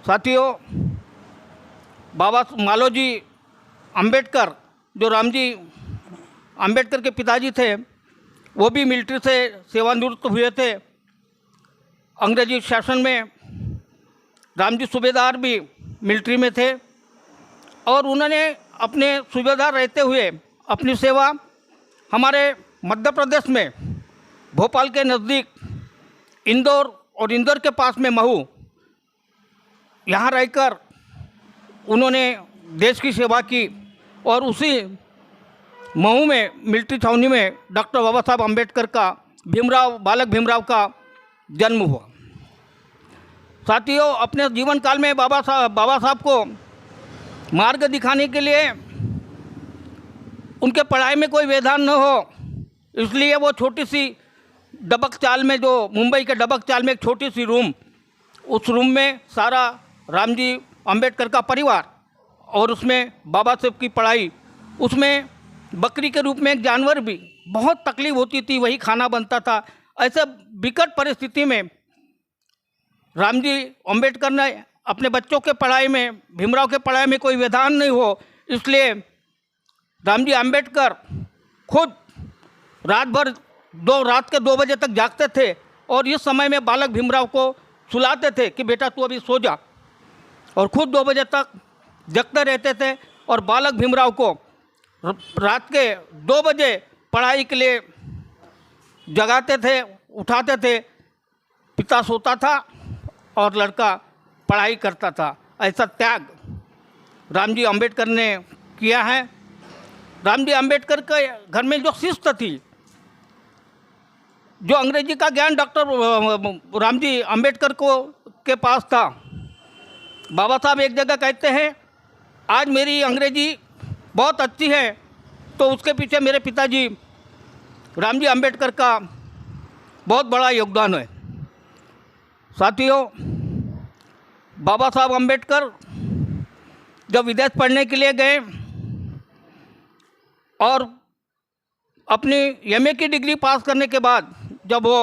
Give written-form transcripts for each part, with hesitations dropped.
साथियों, बाबा मालोजी अंबेडकर, जो रामजी अंबेडकर के पिताजी थे, वो भी मिलिट्री से सेवानिवृत्त हुए थे। अंग्रेजी शासन में रामजी सूबेदार भी मिलिट्री में थे और उन्होंने अपने सूबेदार रहते हुए अपनी सेवा हमारे मध्य प्रदेश में भोपाल के नज़दीक इंदौर और इंदौर के पास में महू, यहाँ रहकर उन्होंने देश की सेवा की और उसी महू में मिलिट्री छावनी में डॉक्टर बाबा साहब अम्बेडकर का बालक भीमराव का जन्म हुआ। साथियों, अपने जीवन काल में बाबा साहब को मार्ग दिखाने के लिए उनके पढ़ाई में कोई व्यवधान न हो, इसलिए वो छोटी सी डबक चाल में, जो मुंबई के डबक चाल में एक छोटी सी रूम, उस रूम में सारा रामजी अंबेडकर का परिवार और उसमें बाबा साहब की पढ़ाई, उसमें बकरी के रूप में एक जानवर भी, बहुत तकलीफ होती थी, वही खाना बनता था। ऐसे विकट परिस्थिति में रामजी अंबेडकर ने अपने बच्चों के पढ़ाई में, भीमराव के पढ़ाई में कोई व्यवधान नहीं हो, इसलिए रामजी अंबेडकर खुद रात के 2 बजे तक जागते थे और इस समय में बालक भीमराव को सुलाते थे कि बेटा तू अभी सो जा, और खुद 2 बजे तक जगते रहते थे और बालक भीमराव को रात के 2 बजे पढ़ाई के लिए जगाते थे, उठाते थे। पिता सोता था और लड़का पढ़ाई करता था। ऐसा त्याग रामजी अंबेडकर ने किया है। रामजी अंबेडकर के घर में जो शिस्त थी, जो अंग्रेजी का ज्ञान डॉक्टर रामजी अंबेडकर के पास था। बाबा साहब एक जगह कहते हैं, आज मेरी अंग्रेजी बहुत अच्छी है तो उसके पीछे मेरे पिताजी रामजी अंबेडकर का बहुत बड़ा योगदान है। साथियों, बाबा साहब अंबेडकर जब विदेश पढ़ने के लिए गए और अपनी एमए की डिग्री पास करने के बाद जब वो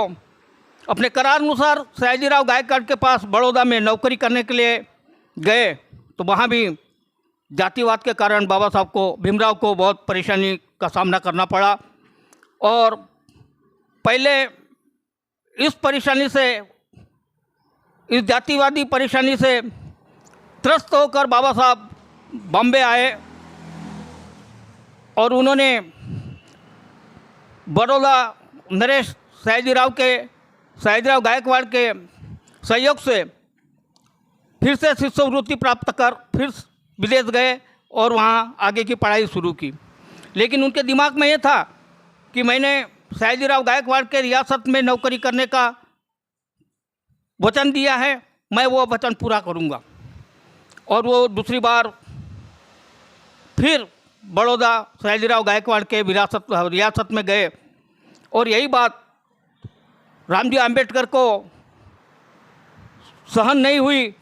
अपने करार अनुसार सयाजीराव गायकवाड़ के पास बड़ौदा में नौकरी करने के लिए गए, तो वहाँ भी जातिवाद के कारण बाबा साहब को, भीमराव को बहुत परेशानी का सामना करना पड़ा। और पहले इस परेशानी से, इस जातिवादी परेशानी से त्रस्त होकर बाबा साहब बॉम्बे आए और उन्होंने बड़ौदा नरेश सयाजीराव गायकवाड़ के सहयोग से फिर से शिष्यवृत्ति प्राप्त कर फिर विदेश गए और वहाँ आगे की पढ़ाई शुरू की। लेकिन उनके दिमाग में ये था कि मैंने सयाजीराव गायकवाड़ के रियासत में नौकरी करने का वचन दिया है, मैं वो वचन पूरा करूँगा। और वो दूसरी बार फिर बड़ौदा सयाजीराव गायकवाड़ के रियासत में गए और यही बात रामजी अंबेडकर को सहन नहीं हुई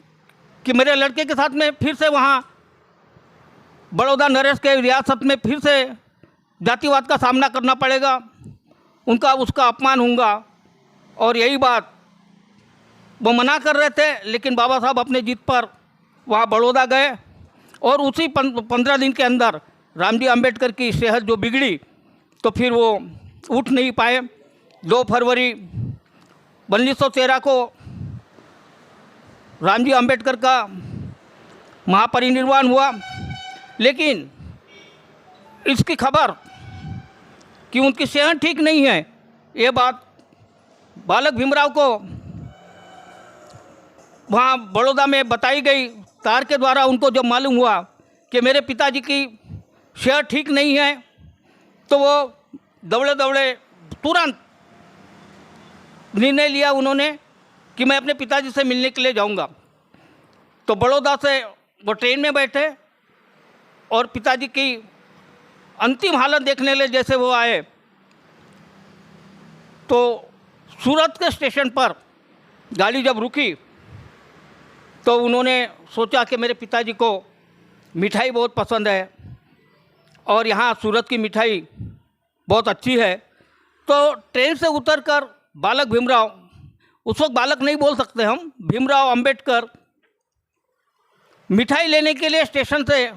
कि मेरे लड़के के साथ में फिर से वहाँ बड़ौदा नरेश के रियासत में फिर से जातिवाद का सामना करना पड़ेगा, उसका अपमान होगा। और यही बात वो मना कर रहे थे, लेकिन बाबा साहब अपने जिद पर वहाँ बड़ौदा गए और उसी 15 दिन के अंदर रामजी अंबेडकर की सेहत जो बिगड़ी तो फिर वो उठ नहीं पाए। 2 फरवरी 1913 को रामजी अंबेडकर का महापरिनिर्वाण हुआ। लेकिन इसकी खबर कि उनकी सेहत ठीक नहीं है, ये बात बालक भीमराव को वहाँ बड़ौदा में बताई गई। तार के द्वारा उनको जब मालूम हुआ कि मेरे पिताजी की सेहत ठीक नहीं है, तो वो दौड़े दौड़े तुरंत निर्णय लिया उन्होंने कि मैं अपने पिताजी से मिलने के लिए जाऊंगा। तो बड़ौदा से वो ट्रेन में बैठे और पिताजी की अंतिम हालत देखने लिए जैसे वो आए, तो सूरत के स्टेशन पर गाड़ी जब रुकी तो उन्होंने सोचा कि मेरे पिताजी को मिठाई बहुत पसंद है और यहाँ सूरत की मिठाई बहुत अच्छी है। तो ट्रेन से उतरकर बालक भीमराव, उस वक्त बालक नहीं बोल सकते हम, भीमराव अंबेडकर मिठाई लेने के लिए स्टेशन से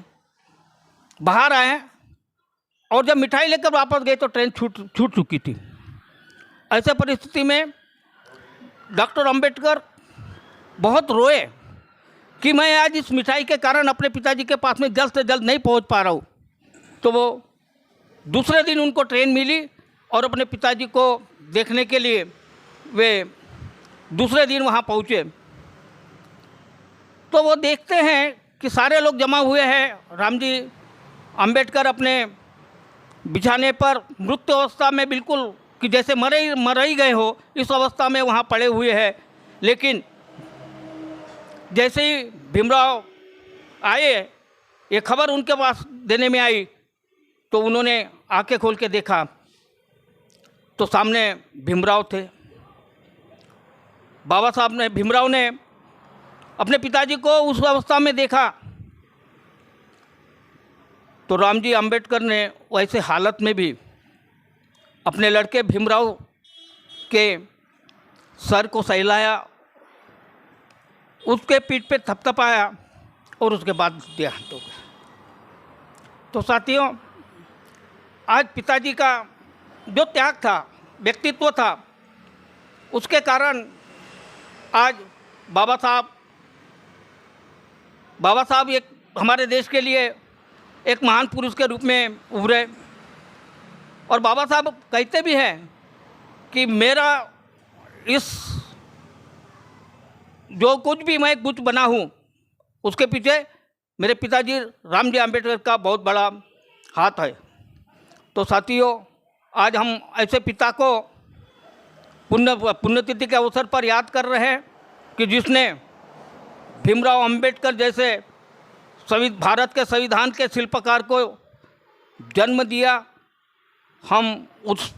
बाहर आए और जब मिठाई लेकर वापस गए तो ट्रेन छूट चुकी थी। ऐसे परिस्थिति में डॉक्टर अंबेडकर बहुत रोए कि मैं आज इस मिठाई के कारण अपने पिताजी के पास में जल्द से जल्द नहीं पहुंच पा रहा हूँ। तो वो दूसरे दिन उनको ट्रेन मिली और अपने पिताजी को देखने के लिए वे दूसरे दिन वहाँ पहुँचे। तो वो देखते हैं कि सारे लोग जमा हुए हैं। रामजी अंबेडकर अपने बिछाने पर मृत्यु अवस्था में बिल्कुल कि जैसे मर ही गए हो, इस अवस्था में वहाँ पड़े हुए हैं। लेकिन जैसे ही भीमराव आए, ये खबर उनके पास देने में आई, तो उन्होंने आंखें खोल के देखा तो सामने भीमराव थे। बाबा साहब ने, भीमराव ने अपने पिताजी को उस अवस्था में देखा तो रामजी अंबेडकर ने वैसे हालत में भी अपने लड़के भीमराव के सर को सहलाया, उसके पीठ पे थपथपाया और उसके बाद देहांत हो गया। तो साथियों, आज पिताजी का जो त्याग था, व्यक्तित्व था, उसके कारण आज बाबा साहब एक हमारे देश के लिए एक महान पुरुष के रूप में उभरे। और बाबा साहब कहते भी हैं कि मेरा इस जो कुछ भी मैं कुछ बना हूँ, उसके पीछे मेरे पिताजी रामजी अंबेडकर का बहुत बड़ा हाथ है। तो साथियों, आज हम ऐसे पिता को पुण्यतिथि के अवसर पर याद कर रहे हैं कि जिसने भीमराव अंबेडकर जैसे भारत के संविधान के शिल्पकार को जन्म दिया। हम उस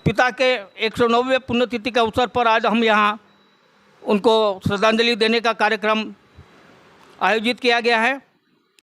पिता के 190वें पुण्यतिथि के अवसर पर आज हम यहाँ उनको श्रद्धांजलि देने का कार्यक्रम आयोजित किया गया है।